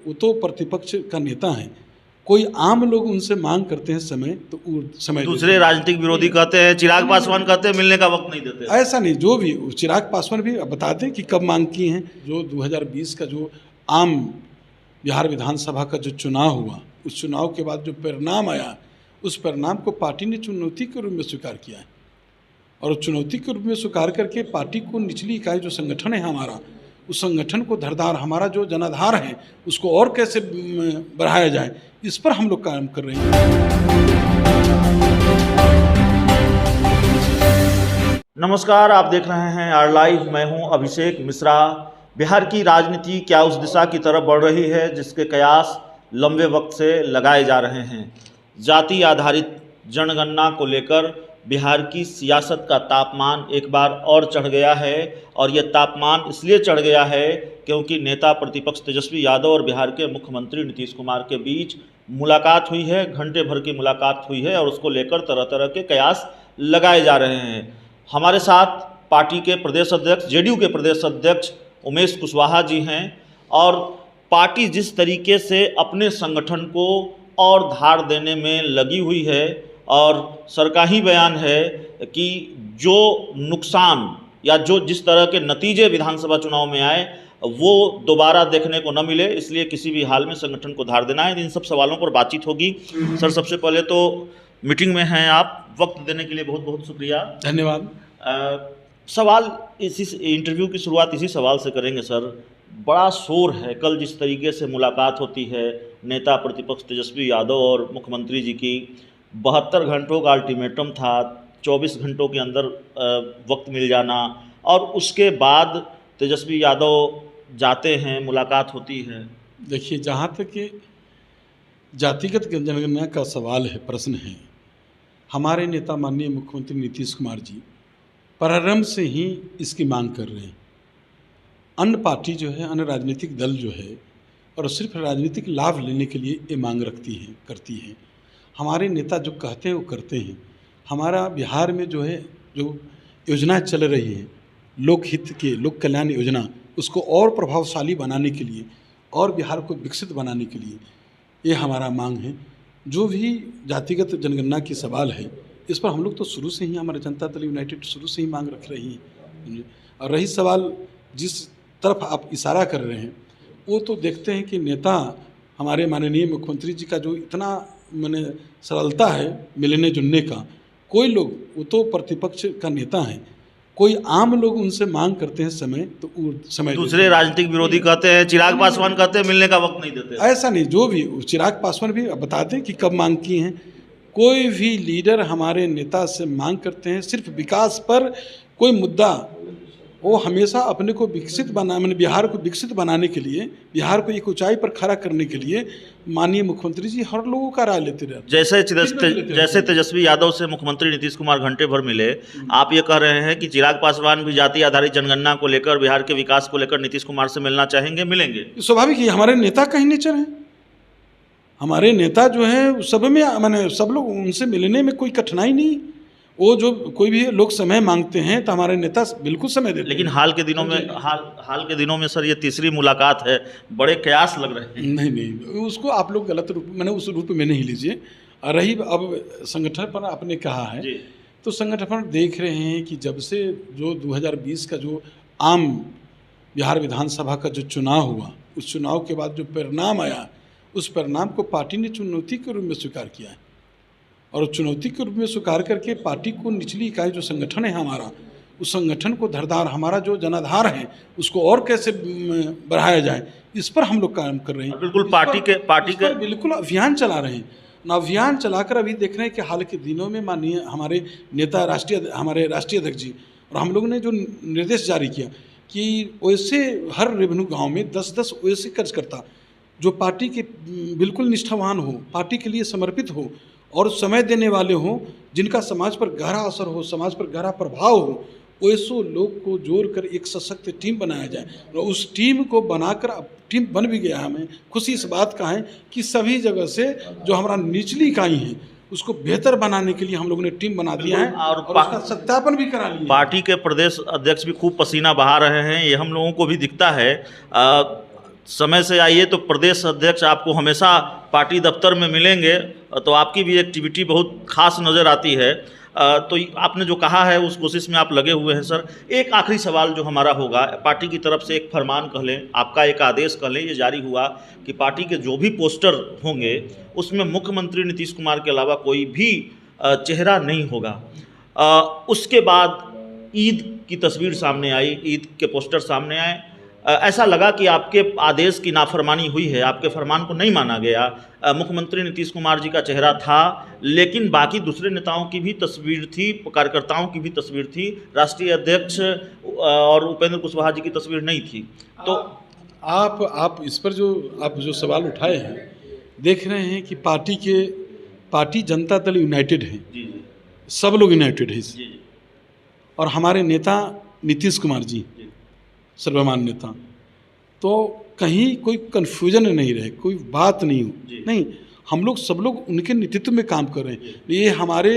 वो तो प्रतिपक्ष का नेता हैं, कोई आम लोग उनसे मांग करते हैं समय तो समय दूसरे राजनीतिक विरोधी कहते हैं, चिराग पासवान कहते हैं मिलने का वक्त नहीं देते। ऐसा नहीं, जो भी चिराग पासवान भी बता दें कि कब मांग की हैं। जो 2020 का जो आम बिहार विधानसभा का जो चुनाव हुआ, उस चुनाव के बाद जो परिणाम आया, उस परिणाम को पार्टी ने चुनौती के रूप में स्वीकार किया है। और चुनौती के रूप में स्वीकार करके पार्टी को निचली इकाई जो संगठन है हमारा, उस संगठन को धरदार, हमारा जो जनाधार है उसको और कैसे बढ़ाया जाए, इस पर हम लोग काम कर रहे हैं। नमस्कार, आप देख रहे हैं आर लाइव। मैं हूं अभिषेक मिश्रा। बिहार की राजनीति क्या उस दिशा की तरफ बढ़ रही है जिसके कयास लंबे वक्त से लगाए जा रहे हैं। जाति आधारित जनगणना को लेकर बिहार की सियासत का तापमान एक बार और चढ़ गया है, और यह तापमान इसलिए चढ़ गया है क्योंकि नेता प्रतिपक्ष तेजस्वी यादव और बिहार के मुख्यमंत्री नीतीश कुमार के बीच मुलाकात हुई है, घंटे भर की मुलाकात हुई है, और उसको लेकर तरह तरह के कयास लगाए जा रहे हैं। हमारे साथ पार्टी के प्रदेश अध्यक्ष, जेडीयू के प्रदेश अध्यक्ष उमेश कुशवाहा जी हैं, और पार्टी जिस तरीके से अपने संगठन को और धार देने में लगी हुई है, और सरकार ही बयान है कि जो नुकसान या जो जिस तरह के नतीजे विधानसभा चुनाव में आए वो दोबारा देखने को न मिले, इसलिए किसी भी हाल में संगठन को धार देना है। इन सब सवालों पर बातचीत होगी। सर, सबसे पहले तो मीटिंग में हैं आप, वक्त देने के लिए बहुत बहुत शुक्रिया। धन्यवाद। सवाल इसी इंटरव्यू की शुरुआत इसी सवाल से करेंगे सर। बड़ा शोर है, कल जिस तरीके से मुलाकात होती है नेता प्रतिपक्ष तेजस्वी यादव और मुख्यमंत्री जी की, 72 घंटों का अल्टीमेटम था, 24 घंटों के अंदर वक्त मिल जाना, और उसके बाद तेजस्वी यादव जाते हैं, मुलाकात होती है। देखिए, जहाँ तक कि जातिगत जनगणना का सवाल है, प्रश्न है, हमारे नेता माननीय मुख्यमंत्री नीतीश कुमार जी प्रारंभ से ही इसकी मांग कर रहे हैं। अन्य पार्टी जो है, अन्य राजनीतिक दल जो है, और सिर्फ राजनीतिक लाभ लेने के लिए ये मांग करती हैं। हमारे नेता जो कहते हैं वो करते हैं। हमारा बिहार में जो है, जो योजनाएं चल रही हैं लोकहित के, लोक कल्याण योजना, उसको और प्रभावशाली बनाने के लिए और बिहार को विकसित बनाने के लिए ये हमारा मांग है। जो भी जातिगत जनगणना की सवाल है, इस पर हम लोग तो शुरू से ही, हमारे जनता दल यूनाइटेड शुरू से ही मांग रख रही है। और रही सवाल जिस तरफ आप इशारा कर रहे हैं, वो तो देखते हैं कि नेता हमारे माननीय मुख्यमंत्री जी का जो इतना माने सरलता है मिलने जुलने का, कोई लोग, वो तो प्रतिपक्ष का नेता हैं, कोई आम लोग उनसे मांग करते हैं समय तो समय दूसरे राजनीतिक विरोधी कहते हैं, चिराग पासवान कहते हैं मिलने का वक्त नहीं देते। ऐसा नहीं, जो भी चिराग पासवान भी बता दें कि कब मांग की हैं। कोई भी लीडर हमारे नेता से मांग करते हैं सिर्फ विकास पर, कोई मुद्दा, वो हमेशा अपने को विकसित मैंने बिहार को विकसित बनाने के लिए, बिहार को एक ऊंचाई पर खड़ा करने के लिए माननीय मुख्यमंत्री जी हर लोगों का राय लेते रहते। जैसे तेजस्वी यादव से मुख्यमंत्री नीतीश कुमार घंटे भर मिले, आप ये कह रहे हैं कि चिराग पासवान भी जाति आधारित जनगणना को लेकर, बिहार के विकास को लेकर नीतीश कुमार से मिलना चाहेंगे, मिलेंगे? स्वाभाविक है, हमारे नेता का ही नेचर है। हमारे नेता जो है सब में, मैंने सब लोग उनसे मिलने में कोई कठिनाई नहीं। वो जो कोई भी लोग समय मांगते हैं तो हमारे नेता बिल्कुल समय देते हैं। लेकिन हाल के दिनों में सर ये तीसरी मुलाकात है, बड़े कयास लग रहे हैं। नहीं, उसको आप लोग गलत रूप, मैंने उस रूप में नहीं लीजिए। रही अब संगठन पर आपने कहा है, तो संगठन पर देख रहे हैं कि जब से जो 2020 का जो आम बिहार विधानसभा का जो चुनाव हुआ, उस चुनाव के बाद जो परिणाम आया, उस परिणाम को पार्टी ने चुनौती के रूप में स्वीकार किया है। और चुनौती के रूप में स्वीकार करके पार्टी को निचली इकाई जो संगठन है हमारा, उस संगठन को धरदार, हमारा जो जनाधार है उसको और कैसे बढ़ाया जाए, इस पर हम लोग काम कर रहे हैं। बिल्कुल पार्टी के बिल्कुल अभियान चला रहे हैं। अभियान चलाकर अभी देख रहे हैं कि हाल के दिनों में माननीय हमारे नेता, हमारे राष्ट्रीय अध्यक्ष जी और हम लोगों ने जो निर्देश जारी किया कि वैसे हर रेवेन्यू गाँव में 10-10 वैसे कार्यकर्ता जो पार्टी के बिल्कुल निष्ठावान हो, पार्टी के लिए समर्पित हो और समय देने वाले हों, जिनका समाज पर गहरा असर हो, समाज पर गहरा प्रभाव हो, वैसो लोग को जोड़कर एक सशक्त टीम बनाया जाए। और उस टीम को बनाकर, अब टीम बन भी गया। हमें खुशी इस बात का है कि सभी जगह से जो हमारा निचली इकाई है उसको बेहतर बनाने के लिए हम लोगों ने टीम बना दिया है और उसका सत्यापन भी करा लिया। पार्टी के प्रदेश अध्यक्ष भी खूब पसीना बहा रहे हैं, ये हम लोगों को भी दिखता है। समय से आइए तो प्रदेश अध्यक्ष आपको हमेशा पार्टी दफ्तर में मिलेंगे, तो आपकी भी एक्टिविटी बहुत खास नज़र आती है। तो आपने जो कहा है उस कोशिश में आप लगे हुए हैं सर। एक आखिरी सवाल जो हमारा होगा, पार्टी की तरफ से एक फरमान कह लें, आपका एक आदेश कह लें, ये जारी हुआ कि पार्टी के जो भी पोस्टर होंगे उसमें मुख्यमंत्री नीतीश कुमार के अलावा कोई भी चेहरा नहीं होगा। उसके बाद ईद की तस्वीर सामने आई, ईद के पोस्टर सामने आए, ऐसा लगा कि आपके आदेश की नाफरमानी हुई है, आपके फरमान को नहीं माना गया। मुख्यमंत्री नीतीश कुमार जी का चेहरा था, लेकिन बाकी दूसरे नेताओं की भी तस्वीर थी, कार्यकर्ताओं की भी तस्वीर थी, राष्ट्रीय अध्यक्ष और उपेंद्र कुशवाहा जी की तस्वीर नहीं थी। तो आप इस पर जो सवाल उठाए हैं, देख रहे हैं कि पार्टी जनता दल यूनाइटेड है, जी जी सब लोग यूनाइटेड है इससे। जी और हमारे नेता नीतीश कुमार जी सर्वमान्य नेता, तो कहीं कोई कन्फ्यूजन नहीं रहे, कोई बात नहीं हो, नहीं, हम लोग सब लोग उनके नेतृत्व में काम कर रहे हैं। ये हमारे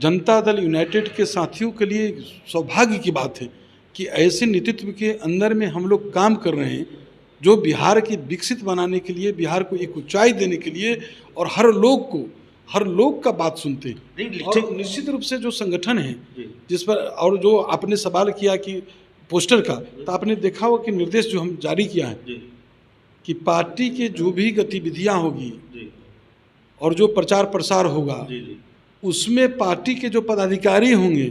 जनता दल यूनाइटेड के साथियों के लिए सौभाग्य की बात है कि ऐसे नेतृत्व के अंदर में हम लोग काम कर रहे हैं जो बिहार की विकसित बनाने के लिए, बिहार को एक ऊंचाई देने के लिए, और हर लोग का बात सुनते हैं। और निश्चित रूप से जो संगठन है जिस पर, और जो आपने सवाल किया कि पोस्टर का, तो आपने देखा हो कि निर्देश जो हम जारी किया है कि पार्टी के जो भी गतिविधियां होगी और जो प्रचार प्रसार होगा, उसमें पार्टी के जो पदाधिकारी होंगे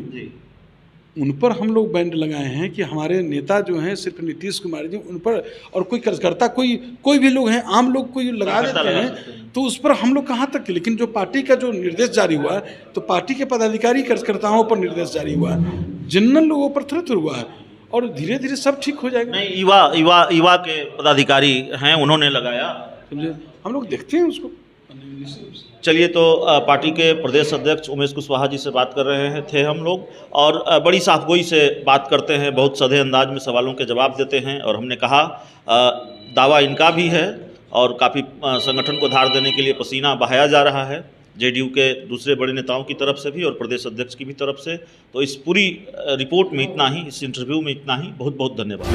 उन पर हम लोग बैंड लगाए हैं कि हमारे नेता जो हैं सिर्फ नीतीश कुमार जी, उन पर, और कोई कार्यकर्ता कोई भी लोग हैं, आम लोग कोई लगा देते हैं, तो उस पर हम लोग कहाँ तक। लेकिन जो पार्टी का जो निर्देश जारी हुआ है, तो पार्टी के पदाधिकारी कार्यकर्ताओं पर निर्देश जारी हुआ है, जनरल लोगों पर थोड़ा हुआ है, और धीरे धीरे सब ठीक हो जाएगा। नहीं, युवा के पदाधिकारी हैं, उन्होंने लगाया, समझे, हम लोग देखते हैं उसको। चलिए, तो पार्टी के प्रदेश अध्यक्ष उमेश कुशवाहा जी से बात कर रहे थे हम लोग, और बड़ी साफगोई से बात करते हैं, बहुत सधे अंदाज में सवालों के जवाब देते हैं। और हमने कहा दावा इनका भी है और काफ़ी संगठन को धार देने के लिए पसीना बहाया जा रहा है, जेडीयू के दूसरे बड़े नेताओं की तरफ से भी और प्रदेश अध्यक्ष की भी तरफ से। तो इस पूरी रिपोर्ट में इतना ही, इस इंटरव्यू में इतना ही। बहुत बहुत धन्यवाद।